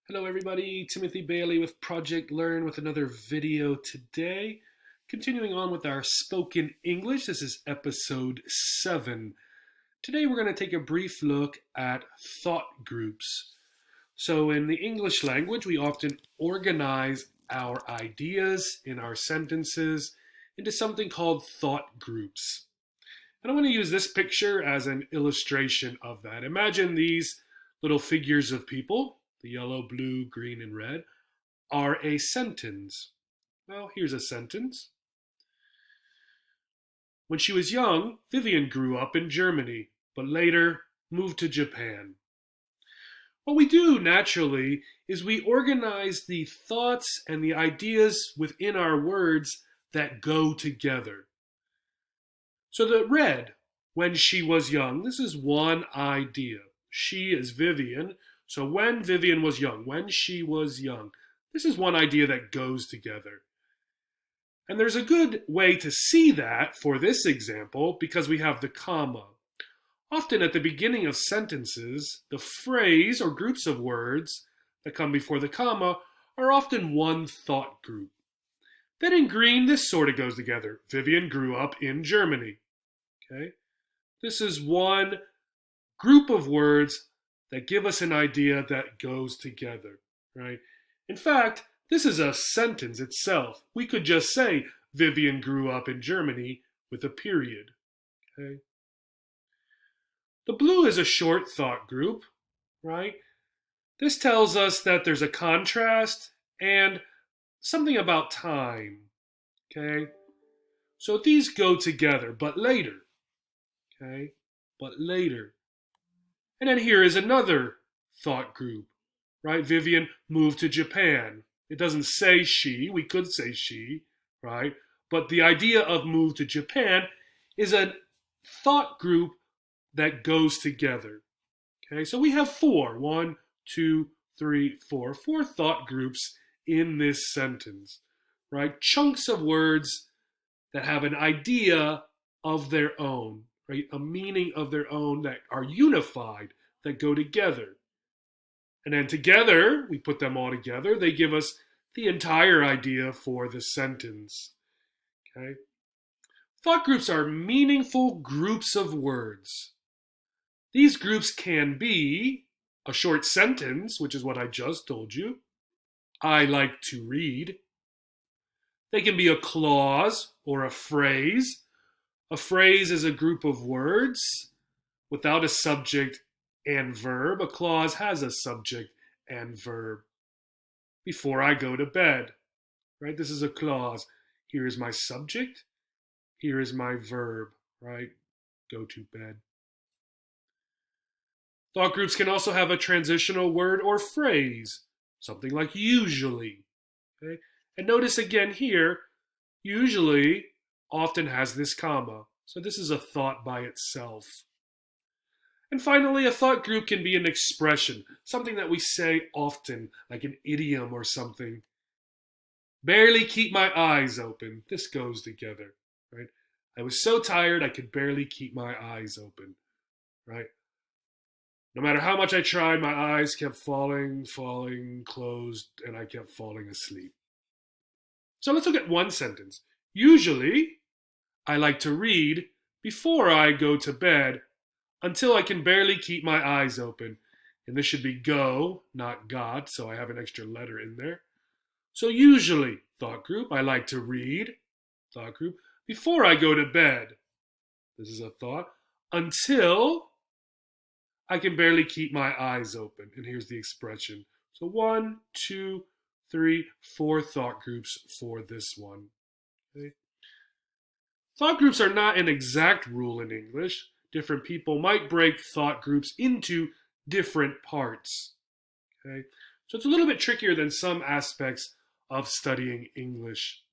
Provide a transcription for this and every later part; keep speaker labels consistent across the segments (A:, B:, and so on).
A: Hello everybody, Timothy Bailey with Project Learn with another video today. Continuing on with our spoken English, this is episode 7. Today we're going to take a brief look at thought groups. So in the English language, we often organize our ideas in our sentences into something called thought groups. And I want to use this picture as an illustration of that. Imagine these little figures of people, the yellow, blue, green, and red, are a sentence. Well, here's a sentence. When she was young, Vivian grew up in Germany, but later moved to Japan. What we do naturally is we organize the thoughts and the ideas within our words that go together. So the red, when she was young, this is one idea. She is Vivian. So when Vivian was young, when she was young, this is one idea that goes together. And there's a good way to see that for this example because we have the comma. Often at the beginning of sentences, the phrase or groups of words that come before the comma are often one thought group. Then in green, this sort of goes together. Vivian grew up in Germany. Okay? This is one group of words that give us an idea that goes together, right? In fact, this is a sentence itself. We could just say Vivian grew up in Germany with a period, okay? The blue is a short thought group, right? This tells us that there's a contrast and something about time, okay? So these go together, but later, okay? But later. And then here is another thought group, right? Vivian moved to Japan. It doesn't say she, we could say she, right? But the idea of move to Japan is a thought group that goes together. Okay, so we have four. One, two, three, four. Four thought groups in this sentence, right? Chunks of words that have an idea of their own, right? A meaning of their own that are unified, that go together. And then together, we put them all together, they give us the entire idea for the sentence. Okay? Thought groups are meaningful groups of words. These groups can be a short sentence, which is what I just told you. I like to read. They can be a clause or a phrase. A phrase is a group of words without a subject and verb. A clause has a subject and verb. Before I go to bed, right? This is a clause. Here is my subject. Here is my verb, right? Go to bed. Thought groups can also have a transitional word or phrase, something like usually. Okay? And notice again here, usually often has this comma. So this is a thought by itself. And finally, a thought group can be an expression, something that we say often, like an idiom or something. Barely keep my eyes open. This goes together, right? I was so tired I could barely keep my eyes open, right? No matter how much I tried, my eyes kept falling, closed, and I kept falling asleep. So let's look at one sentence. Usually, I like to read before I go to bed until I can barely keep my eyes open. And this should be go, not got, so I have an extra letter in there. So usually, thought group, I like to read, thought group, before I go to bed. This is a thought. Until I can barely keep my eyes open. And here's the expression. So 1, 2, 3, 4 thought groups for this one. Okay. Thought groups are not an exact rule in English. Different people might break thought groups into different parts. Okay? So it's a little bit trickier than some aspects of studying English.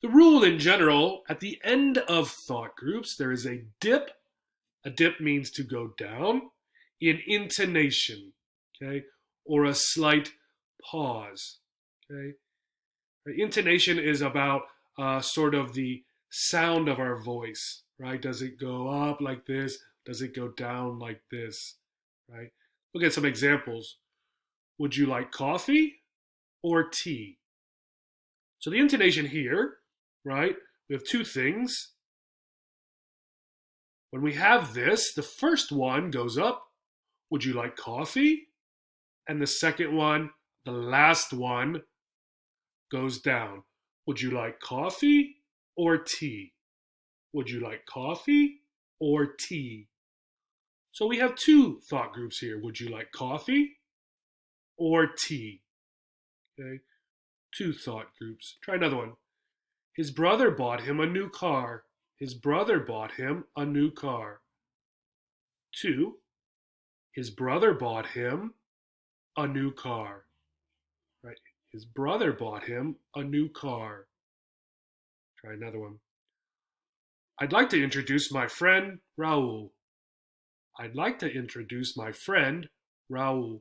A: The rule in general, at the end of thought groups, there is a dip. A dip means to go down in intonation, okay, or a slight pause, okay. Intonation is about sort of the sound of our voice, right? Does it go up like this? Does it go down like this, right? Look at some examples. Would you like coffee or tea? So the intonation here, right? We have two things. When we have this, the first one goes up. Would you like coffee? And the second one, the last one, goes down. Would you like coffee or tea? Would you like coffee or tea? So we have two thought groups here. Would you like coffee or tea? Okay, two thought groups. Try another one. His brother bought him a new car. His brother bought him a new car. Two, his brother bought him a new car. Right? His brother bought him a new car. Try another one. I'd like to introduce my friend Raul. I'd like to introduce my friend Raul.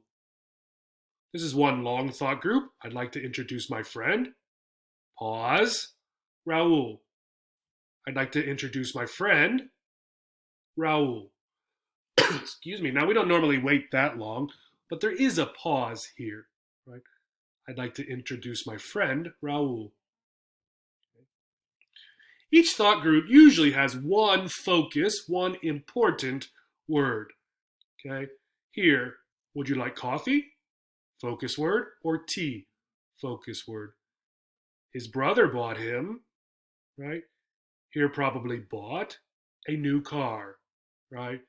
A: This is one long thought group. I'd like to introduce my friend. Pause. Raul. I'd like to introduce my friend Raul. Excuse me. Now, we don't normally wait that long, but there is a pause here, right? I'd like to introduce my friend Raul. Each thought group usually has one focus, one important word. Okay? Here, would you like coffee? Focus word. Or tea? Focus word. His brother bought him, right? Here, probably bought a new car, right?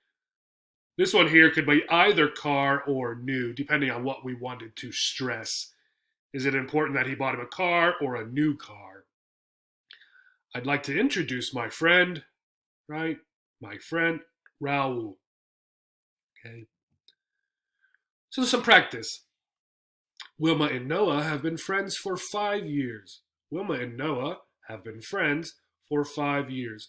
A: This one here could be either car or new, depending on what we wanted to stress. Is it important that he bought him a car or a new car? I'd like to introduce my friend, right? My friend, Raul. Okay. So some practice. Wilma and Noah have been friends for 5 years. Wilma and Noah have been friends for 5 years.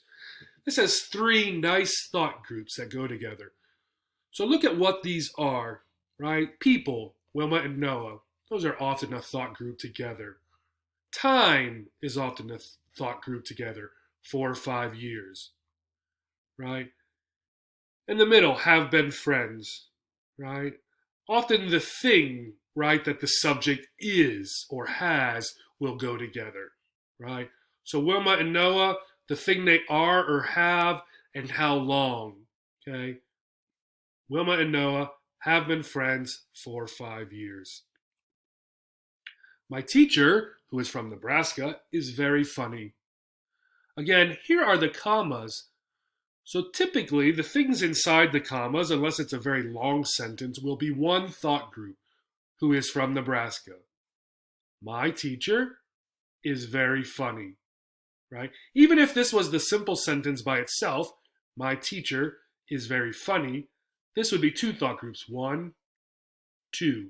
A: This has three nice thought groups that go together. So look at what these are, right? People, Wilma and Noah. Those are often a thought group together. Time is often a thought group together, 4 or 5 years, right? In the middle, have been friends, right? Often the thing, right, that the subject is or has will go together, right? So Wilma and Noah, the thing they are or have, and how long, okay? Wilma and Noah have been friends for 5 years. My teacher, who is from Nebraska, is very funny. Again, here are the commas. So typically, the things inside the commas, unless it's a very long sentence, will be one thought group, who is from Nebraska. My teacher is very funny, right? Even if this was the simple sentence by itself, my teacher is very funny, this would be two thought groups, 1, 2.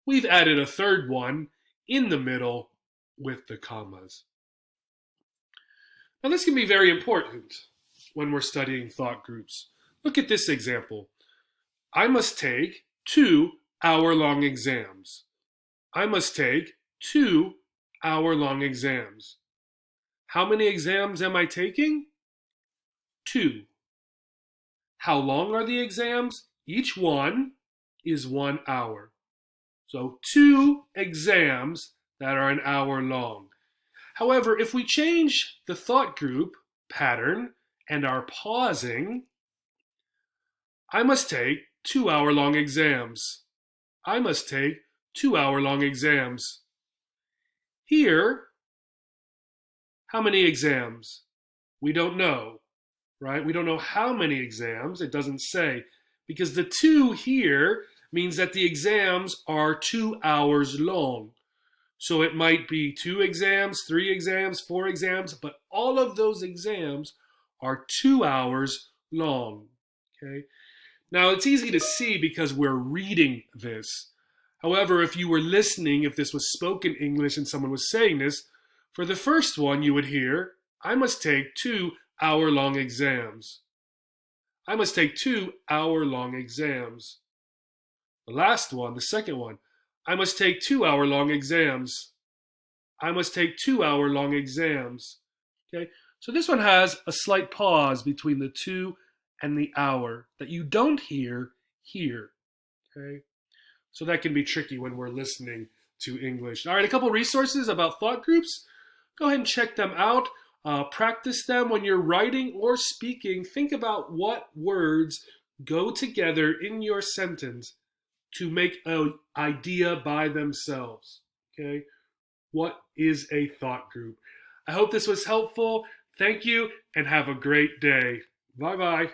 A: We've added a third one in the middle with the commas. Now this can be very important when we're studying thought groups. Look at this example. I must take 2 hour-long exams. I must take 2 hour-long exams. How many exams am I taking? 2. How long are the exams? Each one is 1 hour. So 2 exams that are an hour long. However, if we change the thought group pattern and are pausing, I must take 2 hour-long exams. I must take 2 hour-long exams. Here, how many exams? We don't know, right? We don't know how many exams. It doesn't say, because the 2 here means that the exams are 2 hours long. So it might be 2 exams, 3 exams, 4 exams, but all of those exams are 2 hours long. Okay. Now it's easy to see because we're reading this. However, if you were listening, if this was spoken English and someone was saying this, for the first one you would hear, I must take 2 hour-long exams. I must take 2 hour-long exams. The last one, the second one, I must take 2 hour-long exams. I must take 2 hour-long exams. Okay, so this one has a slight pause between the 2 and the hour that you don't hear here. Okay, So that can be tricky when we're listening to English. All right, a couple resources about thought groups. Go ahead and check them out. Practice them when you're writing or speaking. Think about what words go together in your sentence to make an idea by themselves. Okay? What is a thought group? I hope this was helpful. Thank you and have a great day. Bye bye.